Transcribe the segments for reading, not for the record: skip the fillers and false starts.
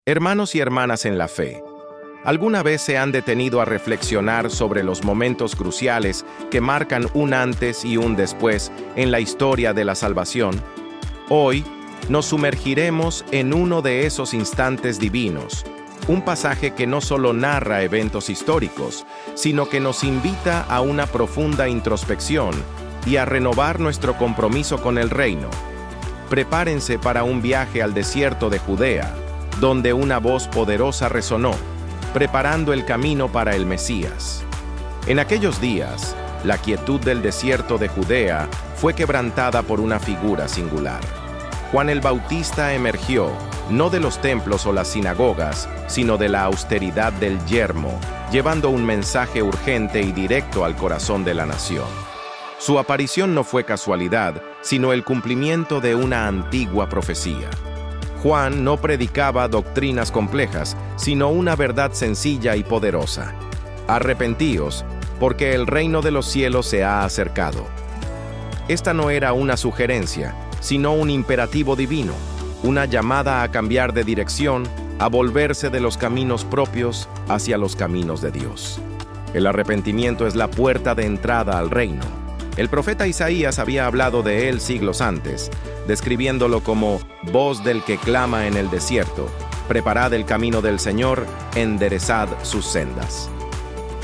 Hermanos y hermanas en la fe, ¿alguna vez se han detenido a reflexionar sobre los momentos cruciales que marcan un antes y un después en la historia de la salvación? Hoy nos sumergiremos en uno de esos instantes divinos, un pasaje que no solo narra eventos históricos, sino que nos invita a una profunda introspección y a renovar nuestro compromiso con el reino. Prepárense para un viaje al desierto de Judea, donde una voz poderosa resonó, preparando el camino para el Mesías. En aquellos días, la quietud del desierto de Judea fue quebrantada por una figura singular. Juan el Bautista emergió, no de los templos o las sinagogas, sino de la austeridad del yermo, llevando un mensaje urgente y directo al corazón de la nación. Su aparición no fue casualidad, sino el cumplimiento de una antigua profecía. Juan no predicaba doctrinas complejas, sino una verdad sencilla y poderosa. Arrepentíos, porque el reino de los cielos se ha acercado. Esta no era una sugerencia, sino un imperativo divino, una llamada a cambiar de dirección, a volverse de los caminos propios hacia los caminos de Dios. El arrepentimiento es la puerta de entrada al reino. El profeta Isaías había hablado de él siglos antes, describiéndolo como voz del que clama en el desierto, preparad el camino del Señor, enderezad sus sendas.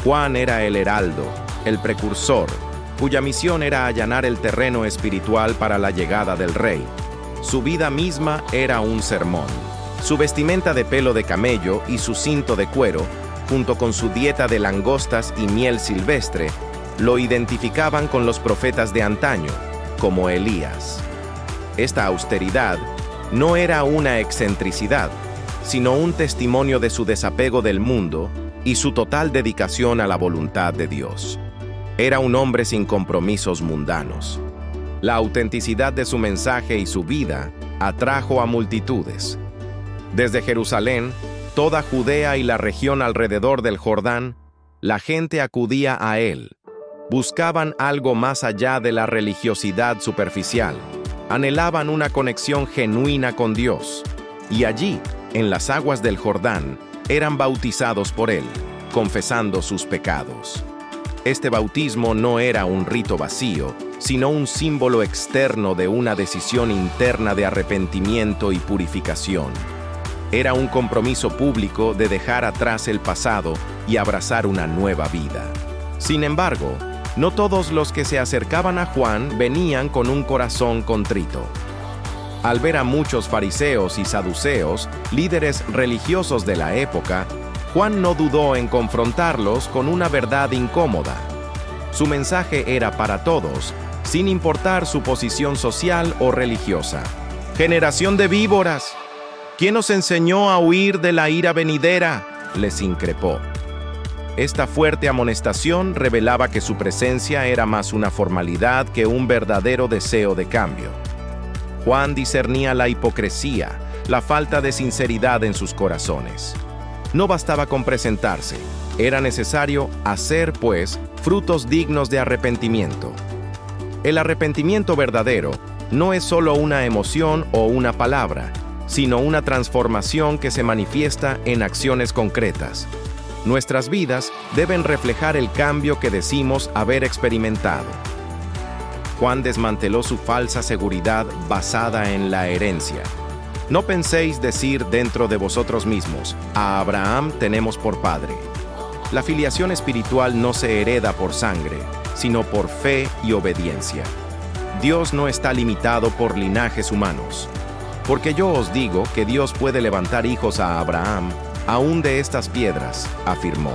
Juan era el heraldo, el precursor, cuya misión era allanar el terreno espiritual para la llegada del Rey. Su vida misma era un sermón. Su vestimenta de pelo de camello y su cinto de cuero, junto con su dieta de langostas y miel silvestre, lo identificaban con los profetas de antaño, como Elías. Esta austeridad no era una excentricidad, sino un testimonio de su desapego del mundo y su total dedicación a la voluntad de Dios. Era un hombre sin compromisos mundanos. La autenticidad de su mensaje y su vida atrajo a multitudes. Desde Jerusalén, toda Judea y la región alrededor del Jordán, la gente acudía a él. Buscaban algo más allá de la religiosidad superficial. Anhelaban una conexión genuina con Dios. Y allí, en las aguas del Jordán, eran bautizados por él, confesando sus pecados. Este bautismo no era un rito vacío, sino un símbolo externo de una decisión interna de arrepentimiento y purificación. Era un compromiso público de dejar atrás el pasado y abrazar una nueva vida. Sin embargo, no todos los que se acercaban a Juan venían con un corazón contrito. Al ver a muchos fariseos y saduceos, líderes religiosos de la época, Juan no dudó en confrontarlos con una verdad incómoda. Su mensaje era para todos, sin importar su posición social o religiosa. «¡Generación de víboras! ¿Quién os enseñó a huir de la ira venidera?», les increpó. Esta fuerte amonestación revelaba que su presencia era más una formalidad que un verdadero deseo de cambio. Juan discernía la hipocresía, la falta de sinceridad en sus corazones. No bastaba con presentarse, era necesario hacer, pues, frutos dignos de arrepentimiento. El arrepentimiento verdadero no es solo una emoción o una palabra, sino una transformación que se manifiesta en acciones concretas. Nuestras vidas deben reflejar el cambio que decimos haber experimentado. Juan desmanteló su falsa seguridad basada en la herencia. No penséis decir dentro de vosotros mismos, a Abraham tenemos por padre. La filiación espiritual no se hereda por sangre, sino por fe y obediencia. Dios no está limitado por linajes humanos. Porque yo os digo que Dios puede levantar hijos a Abraham, aún de estas piedras, afirmó.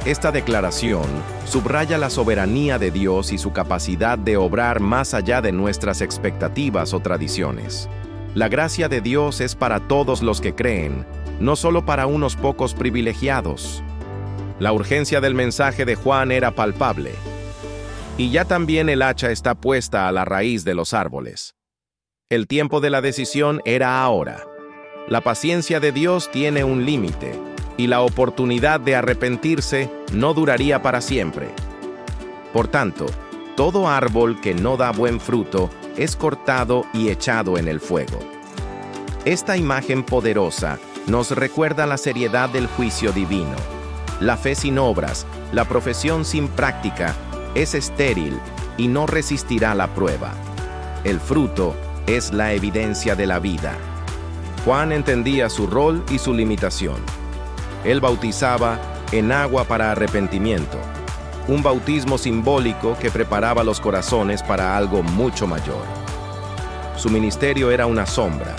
Esta declaración subraya la soberanía de Dios y su capacidad de obrar más allá de nuestras expectativas o tradiciones. La gracia de Dios es para todos los que creen, no solo para unos pocos privilegiados. La urgencia del mensaje de Juan era palpable. Y ya también el hacha está puesta a la raíz de los árboles. El tiempo de la decisión era ahora. La paciencia de Dios tiene un límite, y la oportunidad de arrepentirse no duraría para siempre. Por tanto, todo árbol que no da buen fruto es cortado y echado en el fuego. Esta imagen poderosa nos recuerda la seriedad del juicio divino. La fe sin obras, la profesión sin práctica, es estéril y no resistirá la prueba. El fruto es la evidencia de la vida. Juan entendía su rol y su limitación. Él bautizaba en agua para arrepentimiento, un bautismo simbólico que preparaba los corazones para algo mucho mayor. Su ministerio era una sombra,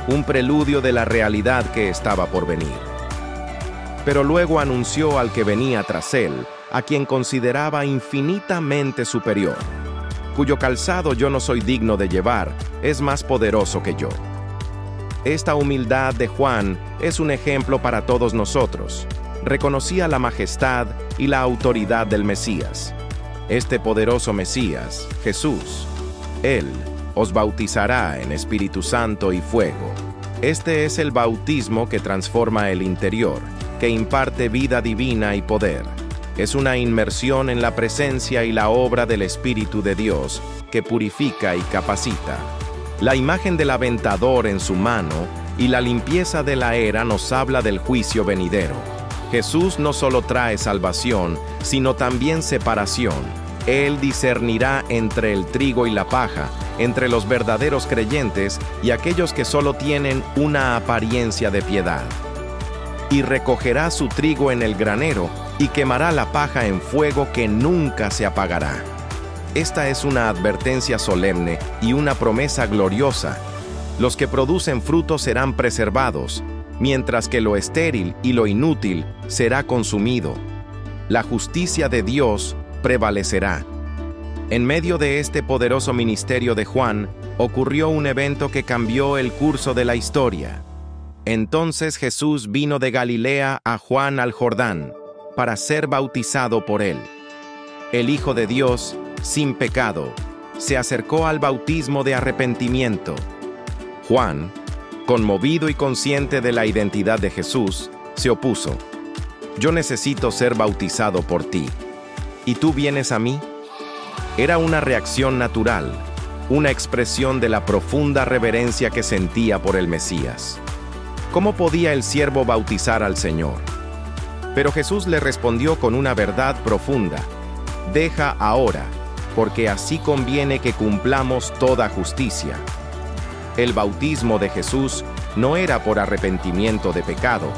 un preludio de la realidad que estaba por venir. Pero luego anunció al que venía tras él, a quien consideraba infinitamente superior, cuyo calzado yo no soy digno de llevar, es más poderoso que yo. Esta humildad de Juan es un ejemplo para todos nosotros. Reconocía la majestad y la autoridad del Mesías. Este poderoso Mesías, Jesús, Él os bautizará en Espíritu Santo y fuego. Este es el bautismo que transforma el interior, que imparte vida divina y poder. Es una inmersión en la presencia y la obra del Espíritu de Dios, que purifica y capacita. La imagen del aventador en su mano y la limpieza de la era nos habla del juicio venidero. Jesús no solo trae salvación, sino también separación. Él discernirá entre el trigo y la paja, entre los verdaderos creyentes y aquellos que solo tienen una apariencia de piedad. Y recogerá su trigo en el granero y quemará la paja en fuego que nunca se apagará. Esta es una advertencia solemne y una promesa gloriosa. Los que producen frutos serán preservados, mientras que lo estéril y lo inútil será consumido. La justicia de Dios prevalecerá. En medio de este poderoso ministerio de Juan, ocurrió un evento que cambió el curso de la historia. Entonces Jesús vino de Galilea a Juan al Jordán, para ser bautizado por él. El Hijo de Dios, sin pecado, se acercó al bautismo de arrepentimiento. Juan, conmovido y consciente de la identidad de Jesús, se opuso. «Yo necesito ser bautizado por ti. ¿Y tú vienes a mí?» Era una reacción natural, una expresión de la profunda reverencia que sentía por el Mesías. ¿Cómo podía el siervo bautizar al Señor? Pero Jesús le respondió con una verdad profunda. «Deja ahora, porque así conviene que cumplamos toda justicia». El bautismo de Jesús no era por arrepentimiento de pecado,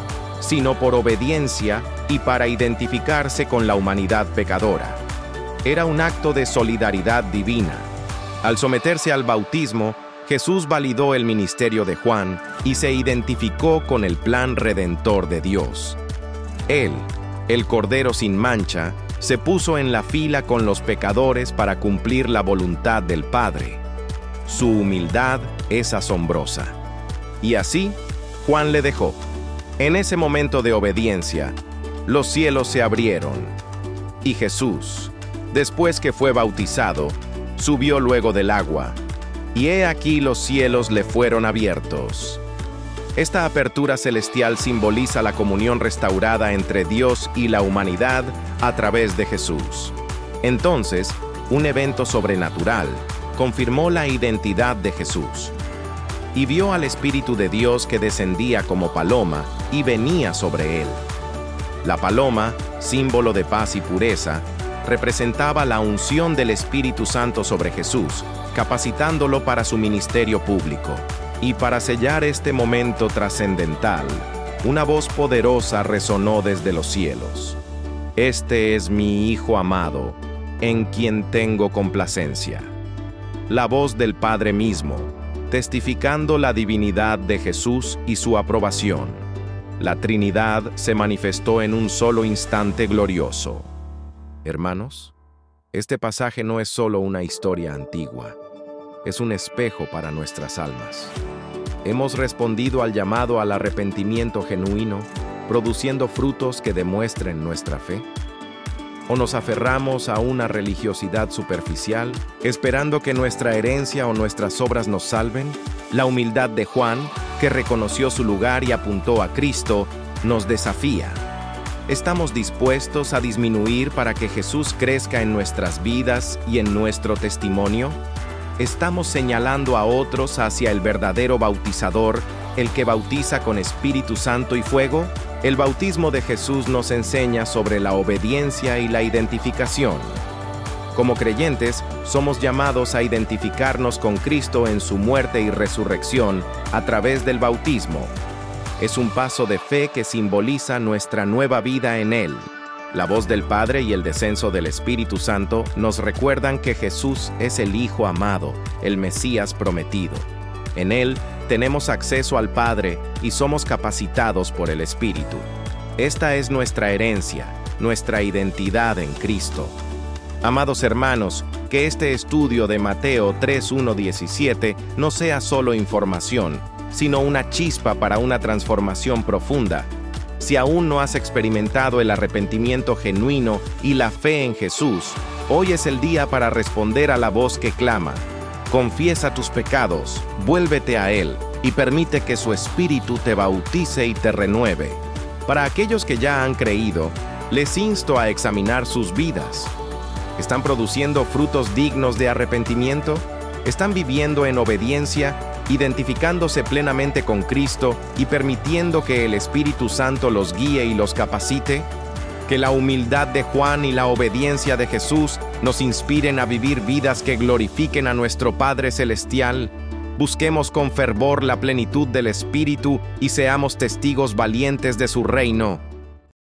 sino por obediencia y para identificarse con la humanidad pecadora. Era un acto de solidaridad divina. Al someterse al bautismo, Jesús validó el ministerio de Juan y se identificó con el plan redentor de Dios. Él, el Cordero sin mancha, se puso en la fila con los pecadores para cumplir la voluntad del Padre. Su humildad es asombrosa. Y así, Juan le dejó. En ese momento de obediencia, los cielos se abrieron, y Jesús, después que fue bautizado, subió luego del agua, y he aquí los cielos le fueron abiertos. Esta apertura celestial simboliza la comunión restaurada entre Dios y la humanidad a través de Jesús. Entonces, un evento sobrenatural confirmó la identidad de Jesús. Y vio al Espíritu de Dios que descendía como paloma y venía sobre él. La paloma, símbolo de paz y pureza, representaba la unción del Espíritu Santo sobre Jesús, capacitándolo para su ministerio público. Y para sellar este momento trascendental, una voz poderosa resonó desde los cielos. «Este es mi Hijo amado, en quien tengo complacencia». La voz del Padre mismo, testificando la divinidad de Jesús y su aprobación. La Trinidad se manifestó en un solo instante glorioso. Hermanos, este pasaje no es solo una historia antigua, es un espejo para nuestras almas. Hemos respondido al llamado al arrepentimiento genuino, produciendo frutos que demuestren nuestra fe. ¿O nos aferramos a una religiosidad superficial, esperando que nuestra herencia o nuestras obras nos salven? La humildad de Juan, que reconoció su lugar y apuntó a Cristo, nos desafía. ¿Estamos dispuestos a disminuir para que Jesús crezca en nuestras vidas y en nuestro testimonio? ¿estamos señalando a otros hacia el verdadero bautizador, el que bautiza con Espíritu Santo y fuego? El bautismo de Jesús nos enseña sobre la obediencia y la identificación. Como creyentes, somos llamados a identificarnos con Cristo en su muerte y resurrección a través del bautismo. Es un paso de fe que simboliza nuestra nueva vida en Él. La voz del Padre y el descenso del Espíritu Santo nos recuerdan que Jesús es el Hijo amado, el Mesías prometido. En Él tenemos acceso al Padre y somos capacitados por el Espíritu. Esta es nuestra herencia, nuestra identidad en Cristo. Amados hermanos, que este estudio de Mateo 3:1-17 no sea solo información, sino una chispa para una transformación profunda. Si aún no has experimentado el arrepentimiento genuino y la fe en Jesús, hoy es el día para responder a la voz que clama. Confiesa tus pecados, vuélvete a Él y permite que su Espíritu te bautice y te renueve. Para aquellos que ya han creído, les insto a examinar sus vidas. ¿Están produciendo frutos dignos de arrepentimiento? ¿Están viviendo en obediencia, identificándose plenamente con Cristo y permitiendo que el Espíritu Santo los guíe y los capacite? Que la humildad de Juan y la obediencia de Jesús nos inspiren a vivir vidas que glorifiquen a nuestro Padre Celestial. Busquemos con fervor la plenitud del Espíritu y seamos testigos valientes de su reino.